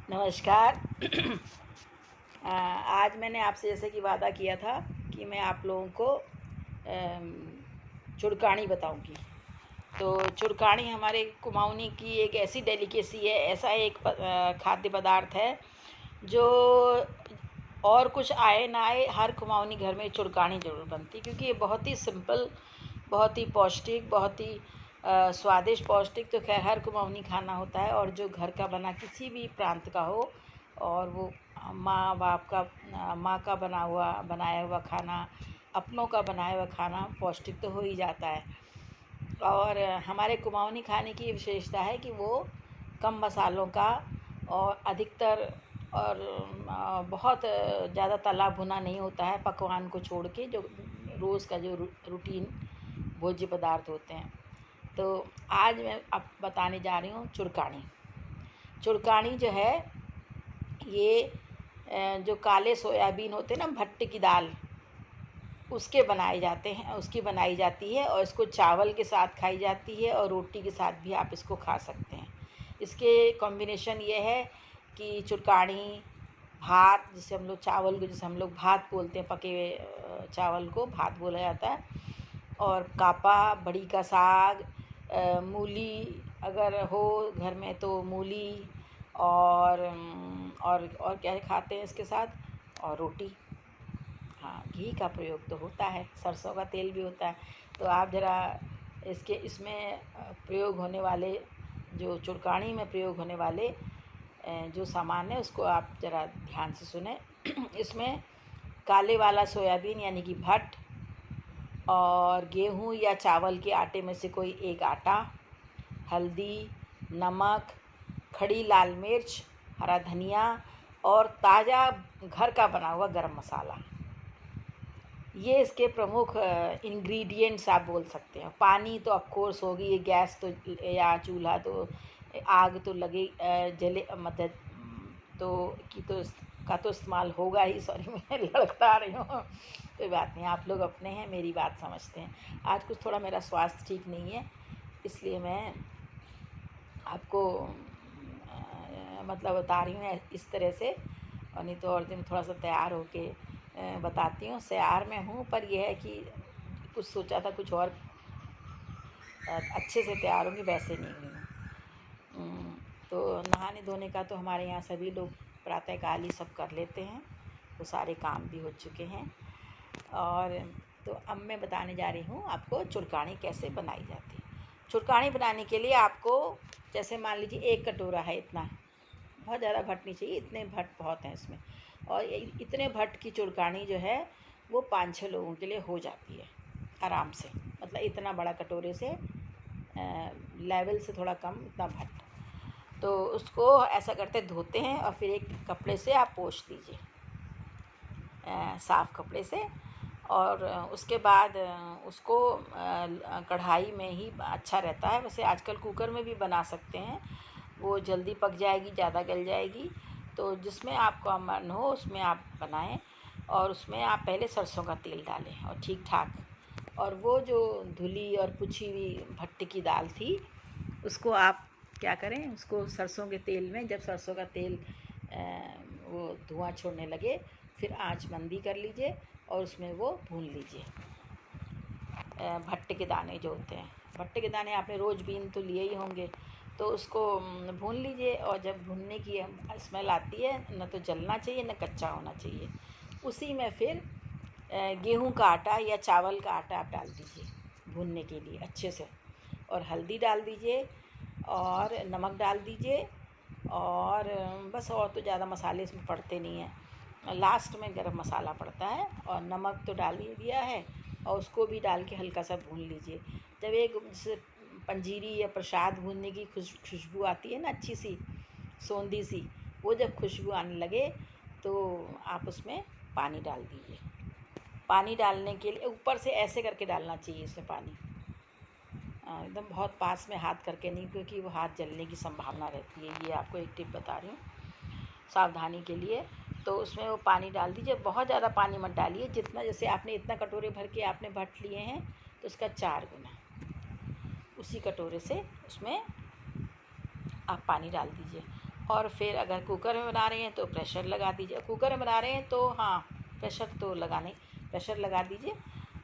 नमस्कार। आज मैंने आपसे जैसे कि वादा किया था कि मैं आप लोगों को चुड़कानी बताऊंगी। तो चुड़कानी हमारे कुमाऊनी की एक ऐसी डेलिकेसी है, ऐसा एक खाद्य पदार्थ है जो और कुछ आए ना आए हर कुमाऊनी घर में चुड़कानी ज़रूर बनती, क्योंकि ये बहुत ही सिंपल, बहुत ही पौष्टिक, बहुत ही स्वादिष्ट। पौष्टिक तो खैर हर कुमाऊनी खाना होता है, और जो घर का बना किसी भी प्रांत का हो, और वो माँ का बनाया हुआ खाना, अपनों का बनाया हुआ खाना पौष्टिक तो हो ही जाता है। और हमारे कुमाऊनी खाने की विशेषता है कि वो कम मसालों का और अधिकतर और बहुत ज़्यादा तला भुना नहीं होता है, पकवान को छोड़ के जो रोज़ का जो रूटीन भोज्य पदार्थ होते हैं। तो आज मैं अब बताने जा रही हूँ चुड़कानी। चुड़कानी जो है ये जो काले सोयाबीन होते हैं ना, भट्ट की दाल, उसकी बनाई जाती है, और इसको चावल के साथ खाई जाती है, और रोटी के साथ भी आप इसको खा सकते हैं। इसके कॉम्बिनेशन ये है कि चुड़कानी भात, जिसे हम लोग चावल को, जिसे हम लोग भात बोलते हैं, पके हुए चावल को भात बोला जाता है, और कापा, बड़ी का साग, मूली अगर हो घर में तो मूली, और क्या खाते हैं इसके साथ, और रोटी। हाँ, घी का प्रयोग तो होता है, सरसों का तेल भी होता है। तो आप ज़रा इसमें प्रयोग होने वाले, जो चुड़कानी में प्रयोग होने वाले जो सामान है उसको आप ज़रा ध्यान से सुने। इसमें काले वाला सोयाबीन यानी कि भट्ट, और गेहूँ या चावल के आटे में से कोई एक आटा, हल्दी, नमक, खड़ी लाल मिर्च, हरा धनिया, और ताज़ा घर का बना हुआ गरम मसाला, ये इसके प्रमुख इंग्रेडिएंट्स आप बोल सकते हैं। पानी तो ऑफ कोर्स होगी, ये गैस तो या चूल्हा तो आग तो लगे जले मतलब तो इस्तेमाल होगा ही। सॉरी, मैं लड़खड़ा रही हूँ, कोई बात नहीं, आप लोग अपने हैं, मेरी बात समझते हैं। आज कुछ थोड़ा मेरा स्वास्थ्य ठीक नहीं है, इसलिए मैं आपको मतलब बता रही हूँ इस तरह से, और नहीं तो और दिन थोड़ा सा तैयार होके बताती हूँ। तैयार में हूँ, पर यह है कि कुछ सोचा था कुछ और अच्छे से तैयार होंगी, वैसे नहीं हुई हूँ। तो नहाने धोने का तो हमारे यहाँ सभी लोग प्रातःकाल ही सब कर लेते हैं, वो सारे काम भी हो चुके हैं। और तो अब मैं बताने जा रही हूँ आपको चुड़कानी कैसे बनाई जाती है। चुड़कानी बनाने के लिए आपको, जैसे मान लीजिए 1 कटोरा है, इतना, बहुत ज़्यादा भट्ट नहीं चाहिए, इतने भट्ट बहुत हैं इसमें। और इतने भट्ट की चुड़कानी जो है वो 5-6 लोगों के लिए हो जाती है आराम से। मतलब इतना बड़ा कटोरे से लेवल से थोड़ा कम, इतना भट्ट। तो उसको ऐसा करते धोते हैं, और फिर एक कपड़े से आप पोंछ दीजिए, साफ़ कपड़े से। और उसके बाद उसको कढ़ाई में ही अच्छा रहता है। वैसे आजकल कुकर में भी बना सकते हैं, वो जल्दी पक जाएगी, ज़्यादा गल जाएगी। तो जिसमें आपका मन हो उसमें आप बनाएं, और उसमें आप पहले सरसों का तेल डालें और ठीक ठाक। और वो जो धुली और पुछी हुई भट्ट की दाल थी, उसको आप क्या करें, उसको सरसों के तेल में, जब सरसों का तेल वो धुआं छोड़ने लगे, फिर आंच मंदी कर लीजिए, और उसमें वो भून लीजिए। भट्ट के दाने जो होते हैं, भट्ट के दाने आपने रोज़ बीन तो लिए ही होंगे, तो उसको भून लीजिए। और जब भूनने की स्मेल आती है, न तो जलना चाहिए न कच्चा होना चाहिए, उसी में फिर गेहूं का आटा या चावल का आटा आप डाल दीजिए भूनने के लिए अच्छे से, और हल्दी डाल दीजिए, और नमक डाल दीजिए, और बस, और तो ज़्यादा मसाले इसमें पड़ते नहीं हैं। लास्ट में गरम मसाला पड़ता है, और नमक तो डाल ही दिया है, और उसको भी डाल के हल्का सा भून लीजिए। जब एक जैसे पंजीरी या प्रसाद भूनने की खुशबू आती है ना, अच्छी सी सौंधी सी, वो जब खुशबू आने लगे तो आप उसमें पानी डाल दीजिए। पानी डालने के लिए ऊपर से ऐसे करके डालना चाहिए इसमें पानी, एकदम बहुत पास में हाथ करके नहीं, क्योंकि वो हाथ जलने की संभावना रहती है। ये आपको एक टिप बता रही हूँ सावधानी के लिए। तो उसमें वो पानी डाल दीजिए, बहुत ज़्यादा पानी मत डालिए, जितना जैसे आपने इतना कटोरे भर के आपने भट्ट लिए हैं तो उसका 4 गुना उसी कटोरे से उसमें आप पानी डाल दीजिए। और फिर अगर कुकर में बना रहे हैं तो प्रेशर लगा दीजिए। कुकर में बना रहे हैं तो हाँ, प्रेशर लगा दीजिए।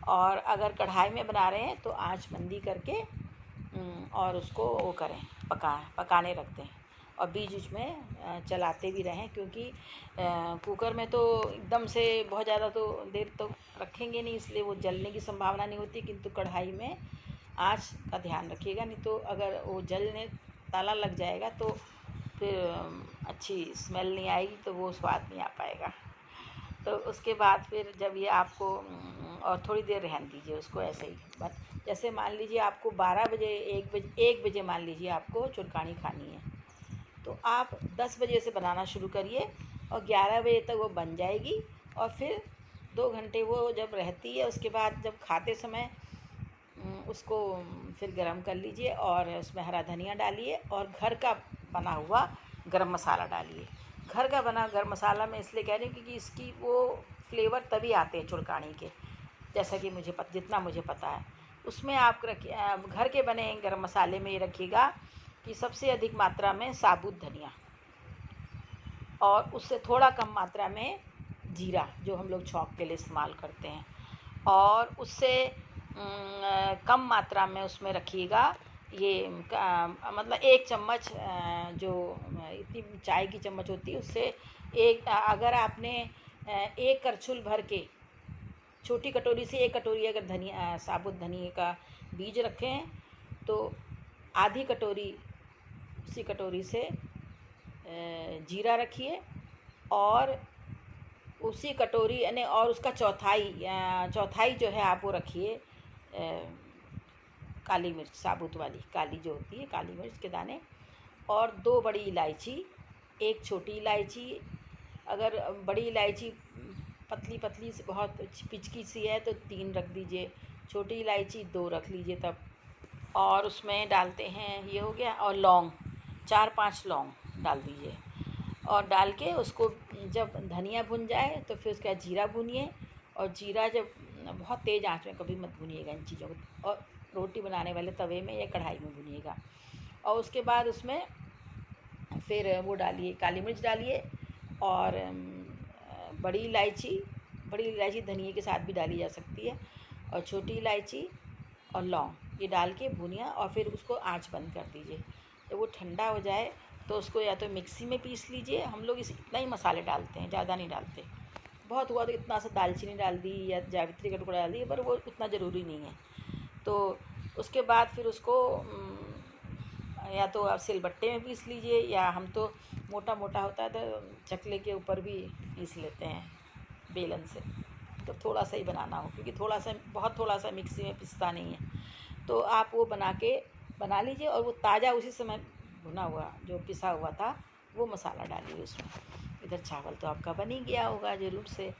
और अगर कढ़ाई में बना रहे हैं तो आंच मंदी करके और उसको वो करें, पकाने रख दें और बीच बीच में चलाते भी रहें, क्योंकि कुकर में तो एकदम से बहुत ज़्यादा तो देर तो रखेंगे नहीं, इसलिए वो जलने की संभावना नहीं होती। किंतु कढ़ाई में आंच का ध्यान रखिएगा, नहीं तो अगर वो जलने ताला लग जाएगा तो फिर अच्छी स्मेल नहीं आएगी, तो वो स्वाद नहीं आ पाएगा। तो उसके बाद फिर जब ये आपको और थोड़ी देर रहने दीजिए उसको ऐसे ही। बस जैसे मान लीजिए आपको 12 बजे 1 बजे मान लीजिए आपको चुरकानी खानी है, तो आप 10 बजे से बनाना शुरू करिए और 11 बजे तक वो बन जाएगी। और फिर 2 घंटे वो जब रहती है, उसके बाद जब खाते समय उसको फिर गरम कर लीजिए और उसमें हरा धनिया डालिए और घर का बना हुआ गरम मसाला डालिए। घर का बना गरम मसाला मैं इसलिए कह रही हूँ क्योंकि इसकी वो फ्लेवर तभी आते हैं चुरकानी के, जैसा कि जितना मुझे पता है। उसमें आप रखिए, घर के बने गरम मसाले में ये रखिएगा कि सबसे अधिक मात्रा में साबुत धनिया और उससे थोड़ा कम मात्रा में जीरा, जो हम लोग छौंक के लिए इस्तेमाल करते हैं, और उससे कम मात्रा में उसमें रखिएगा ये मतलब 1 चम्मच, जो इतनी चाय की चम्मच होती है उससे अगर आपने 1 करछुल भर के छोटी कटोरी से 1 कटोरी अगर धनिया साबुत धनिया का बीज रखे हैं तो आधी कटोरी उसी कटोरी से जीरा रखिए और उसी कटोरी यानी और उसका चौथाई जो है आप वो रखिए काली मिर्च, साबुत वाली काली जो होती है काली मिर्च के दाने, और 2 बड़ी इलायची, 1 छोटी इलायची। अगर बड़ी इलायची पतली पतली से बहुत पिचकी सी है तो 3 रख दीजिए, छोटी इलायची 2 रख लीजिए तब। और उसमें डालते हैं, ये हो गया, और लौंग 4-5 लौंग डाल दीजिए और डाल के उसको जब धनिया भुन जाए तो फिर उसके बाद जीरा भुनिए। और जीरा जब बहुत तेज़ आंच में कभी मत भुनिएगा इन चीज़ों को, और रोटी बनाने वाले तवे में या कढ़ाई में भुनिएगा। और उसके बाद उसमें फिर वो डालिए, काली मिर्च डालिए और बड़ी इलायची धनिए के साथ भी डाली जा सकती है, और छोटी इलायची और लौंग ये डाल के भुनिया और फिर उसको आंच बंद कर दीजिए। जब वो ठंडा हो जाए तो उसको या तो मिक्सी में पीस लीजिए। हम लोग इतना ही मसाले डालते हैं, ज़्यादा नहीं डालते। बहुत हुआ तो इतना सा दालचीनी डाल दी या जावित्री का टुकड़ा डाल दी, पर वो उतना ज़रूरी नहीं है। तो उसके बाद फिर उसको या तो आप सिलबट्टे में पीस लीजिए, या हम तो मोटा मोटा होता है तो चकले के ऊपर भी पीस लेते हैं बेलन से, तो थोड़ा सा ही बनाना हो, क्योंकि बहुत थोड़ा सा मिक्सी में पिसता नहीं है। तो आप वो बना लीजिए और वो ताज़ा उसी समय भुना हुआ जो पिसा हुआ था वो मसाला डालिए उसमें। इधर चावल तो आपका बन ही गया होगा ज़रूर से।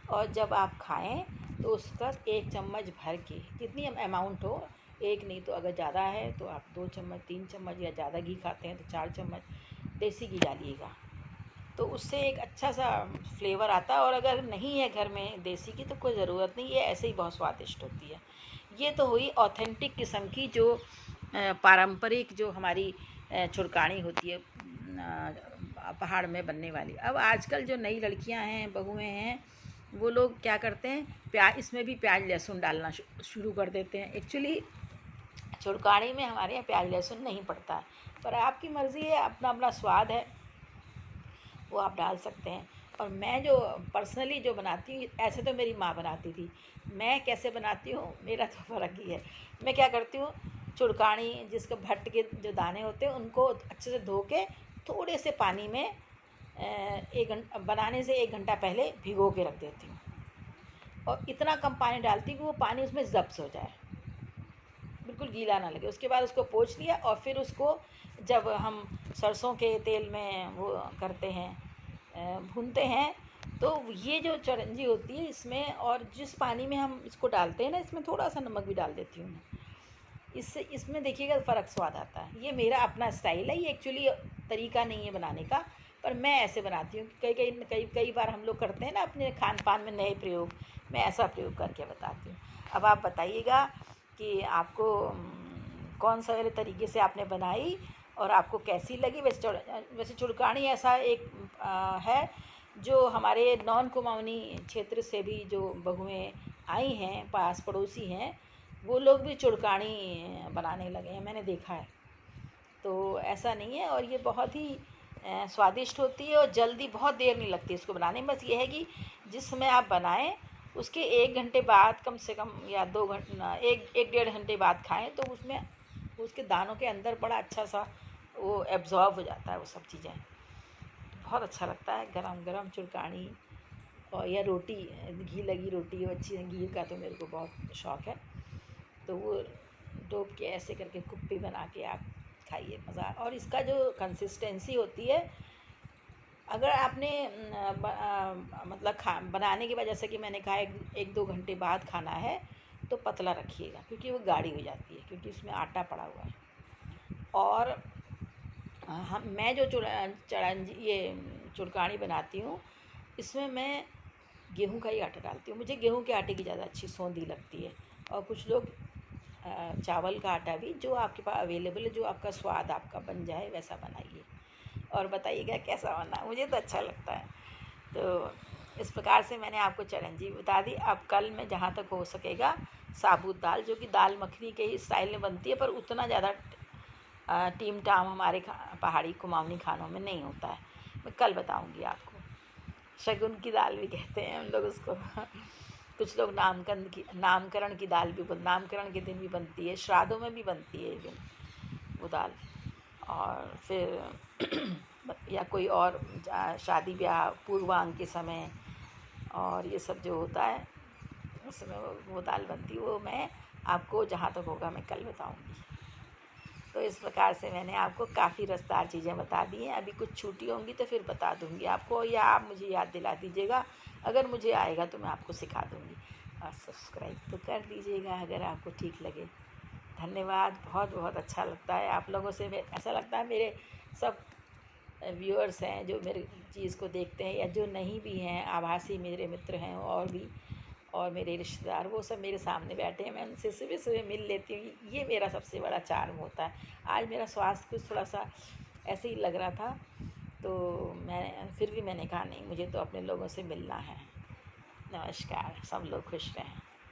और जब आप खाएं तो उसका 1 चम्मच भर के, जितनी अमाउंट हो, 1 नहीं तो अगर ज़्यादा है तो आप 2 चम्मच 3 चम्मच, या ज़्यादा घी खाते हैं तो 4 चम्मच देसी घी डालिएगा, तो उससे एक अच्छा सा फ्लेवर आता है। और अगर नहीं है घर में देसी घी तो कोई ज़रूरत नहीं, ये ऐसे ही बहुत स्वादिष्ट होती है। ये तो हुई ऑथेंटिक किस्म की जो पारंपरिक जो हमारी चुरकानी होती है पहाड़ में बनने वाली। अब आजकल जो नई लड़कियां हैं, बहुएं हैं, वो लोग क्या करते हैं, इसमें भी प्याज लहसुन डालना शुरू कर देते हैं। एक्चुअली चुरकानी में हमारे यहाँ प्याज लहसुन नहीं पड़ता है, पर आपकी मर्ज़ी है, अपना अपना स्वाद है, वो आप डाल सकते हैं। और मैं जो पर्सनली जो बनाती हूँ, ऐसे तो मेरी माँ बनाती थी, मैं कैसे बनाती हूँ मेरा तो फ़र्क ही है। मैं क्या करती हूँ, चुरकानी जिसके भट्ट के जो दाने होते हैं उनको अच्छे से धो के थोड़े से पानी में बनाने से 1 घंटा पहले भिगो के रख देती हूँ, और इतना कम पानी डालती हूँ कि वो पानी उसमें ज़ब्त हो जाए, बिल्कुल गीला ना लगे। उसके बाद उसको पोंछ लिया और फिर उसको जब हम सरसों के तेल में वो करते हैं, भूनते हैं, तो ये जो चरंजी होती है इसमें, और जिस पानी में हम इसको डालते हैं ना, इसमें थोड़ा सा नमक भी डाल देती हूँ मैं। इसमें देखिएगा फ़र्क स्वाद आता है। ये मेरा अपना स्टाइल है, ये एक्चुअली तरीका नहीं है बनाने का, पर मैं ऐसे बनाती हूँ। कई बार हम लोग करते हैं ना अपने खान पान में नए प्रयोग, मैं ऐसा प्रयोग करके बताती हूँ। अब आप बताइएगा कि आपको कौन सा वाले तरीके से आपने बनाई, और आपको कैसी लगी। वैसे चुड़कानी ऐसा एक है जो हमारे नॉन कुमाऊनी क्षेत्र से भी जो बहुएँ आई हैं, पास पड़ोसी हैं, वो लोग भी चुड़कानी बनाने लगे हैं, मैंने देखा है। तो ऐसा नहीं है, और ये बहुत ही स्वादिष्ट होती है और जल्दी बहुत देर नहीं लगती इसको बनाने में। बस ये है कि जिस समय आप बनाएं उसके 1 घंटे बाद कम से कम, या 2 घंटे, एक 1.5 घंटे बाद खाएं तो उसमें उसके दानों के अंदर बड़ा अच्छा सा वो एब्जॉर्ब हो जाता है वो सब चीज़ें। बहुत अच्छा लगता है गरम गरम चुड़कानी, और या रोटी, घी लगी रोटी हो अच्छी, घी का तो मेरे को बहुत शौक़ है। तो वो डोब के ऐसे करके कुप्पी बना के आप खाइए, मज़ा। और इसका जो कंसिस्टेंसी होती है, अगर आपने मतलब बनाने के बाद, जैसे कि मैंने कहा 1-2 घंटे बाद खाना है, तो पतला रखिएगा क्योंकि वो गाढ़ी हो जाती है, क्योंकि उसमें आटा पड़ा हुआ है। और मैं जो ये चुड़कानी बनाती हूँ, इसमें मैं गेहूं का ही आटा डालती हूँ। मुझे गेहूं के आटे की ज़्यादा अच्छी सौंधी लगती है। और कुछ लोग चावल का आटा भी, जो आपके पास अवेलेबल है, जो आपका स्वाद आपका बन जाए वैसा बनाइए और बताइएगा कैसा बना। मुझे तो अच्छा लगता है। तो इस प्रकार से मैंने आपको चैलेंज बता दी। अब कल मैं जहाँ तक हो सकेगा साबुत दाल, जो कि दाल मखनी के ही स्टाइल में बनती है, पर उतना ज़्यादा टीम टाम हमारे पहाड़ी कुमाऊनी खानों में नहीं होता है, मैं कल बताऊँगी आपको। शगुन की दाल भी कहते हैं हम लोग उसको। कुछ लोग नामकरण की दाल भी नामकरण के दिन भी बनती है, श्राद्धों में भी बनती है इवन वो दाल। और फिर या कोई और शादी ब्याह पूर्वांग के समय, और ये सब जो होता है उस समय वो दाल बनती है। वो मैं आपको जहाँ तक होगा मैं कल बताऊँगी। तो इस प्रकार से मैंने आपको काफ़ी रसदार चीज़ें बता दी हैं। अभी कुछ छूटी होंगी तो फिर बता दूँगी आपको, या आप मुझे याद दिला दीजिएगा। अगर मुझे आएगा तो मैं आपको सिखा दूँगी। और सब्सक्राइब तो कर दीजिएगा अगर आपको ठीक लगे। धन्यवाद। बहुत बहुत अच्छा लगता है आप लोगों से, ऐसा लगता है मेरे सब व्यूअर्स हैं जो मेरे चीज़ को देखते हैं, या जो नहीं भी हैं, आभासी मेरे मित्र हैं और भी, और मेरे रिश्तेदार, वो सब मेरे सामने बैठे हैं, मैं उनसे सुबह सुबह मिल लेती हूँ। ये मेरा सबसे बड़ा चार्म होता है। आज मेरा स्वास्थ्य कुछ थोड़ा सा ऐसे ही लग रहा था, तो फिर भी मैंने कहा नहीं, मुझे तो अपने लोगों से मिलना है। नमस्कार, सब लोग खुश रहें।